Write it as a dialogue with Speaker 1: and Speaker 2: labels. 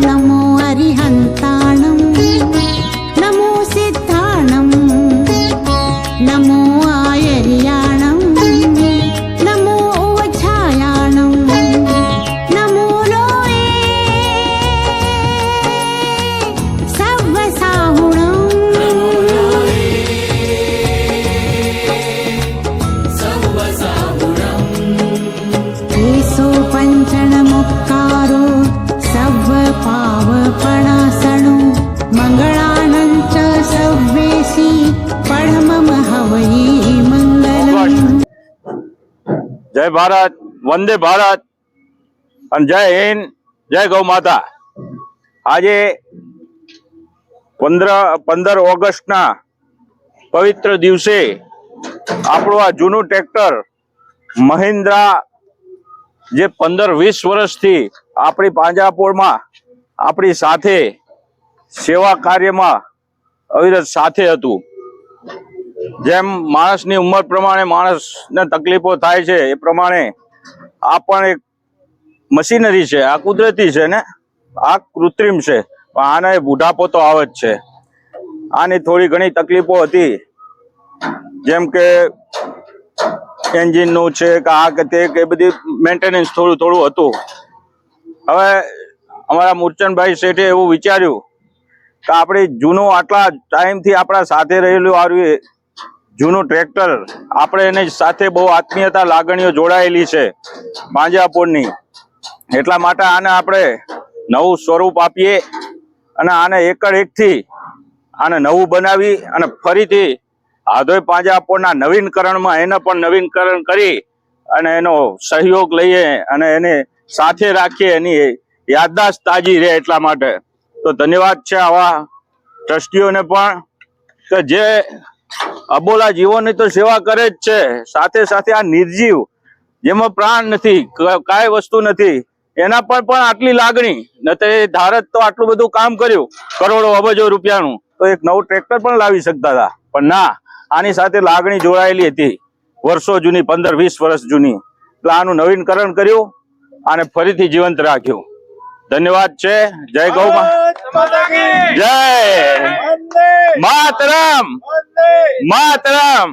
Speaker 1: नमो अरिहन्ताणं नमो सिद्धाणं नमो आयर्याणं नमो उवछायाणं नमो लोये सव्वसाहुणं केशो पञ्चणमुक्कारो सव्वपावपणासणो मङ्गलानं च सव्वेसि पढमम हवै मङ्गलम्।
Speaker 2: जय भारत, वंदे भारत અને જય હિન્દ, જય ગૌ માતા। આજે 15 ઓગસ્ટના પવિત્ર દિવસે આપણું આ જૂનું ટ્રેક્ટર મહિન્દ્રા જે 15-20 વર્ષથી આપણી પાંજરાપોળમાં આપણી સાથે સેવા કાર્યમાં અવિરત સાથે હતું। જેમ માણસની ઉંમર પ્રમાણે માણસને તકલીફો થાય છે એ પ્રમાણે આ પણ એક મશીનરી છે। આ કુદરતી છે ને આ કૃત્રિમ છે, પણ આને બુઢાપો તો આવે જ છે। આની થોડી ઘણી તકલીફો હતી, જેમ કે એન્જિનનું છે કે આ કે તે કે બધી મેન્ટેનન્સ થોડું હતું। હવે અમારા મૂર્ચનભાઈ શેઠે એવું વિચાર્યું કે આપણે જૂનું આટલા ટાઈમથી આપણા સાથે રહેલું આવ્યું જૂનું ટ્રેક્ટર, આપણે એની સાથે બહુ આત્મીયતા લાગણીઓ જોડાયેલી છે પાંજરાપોળની, એટલા માટે આને આપણે નવું સ્વરૂપ આપીએ અને આને એકથી આને નવું બનાવી અને ફરીથી આધોઈ પાંજરાપોળના નવીનકરણમાં એને પણ નવીનકરણ કરી અને એનો સહયોગ લઈએ અને એને સાથે રાખીએ, એની યાદદાસ્ત તાજી રહે એટલા માટે। તો ધન્યવાદ છે આવા ટ્રસ્ટીઓને પણ કે જે અબોલા જીવોની તો સેવા કરે જ છે, સાથે સાથે આ નિર્જીવ જેમાં પ્રાણ નથી, કાંઈ વસ્તુ નથી, એના પર પણ આટલી લાગણી નથી। ધારત તો આટલું બધું કામ કર્યું, કરોડો અબજો રૂપિયાનું, તો એક નવું ટ્રેક્ટર પણ લાવી શકતા હતા, પણ ના, આની સાથે લાગણી જોડાયેલી હતી વર્ષો જૂની, 15-20 વર્ષ જૂની, એટલે આનું નવીનકરણ કર્યું અને ફરીથી જીવંત રાખ્યું। ધન્યવાદ છે। જય ગૌ માતા, જય માતરમ, માતરમ।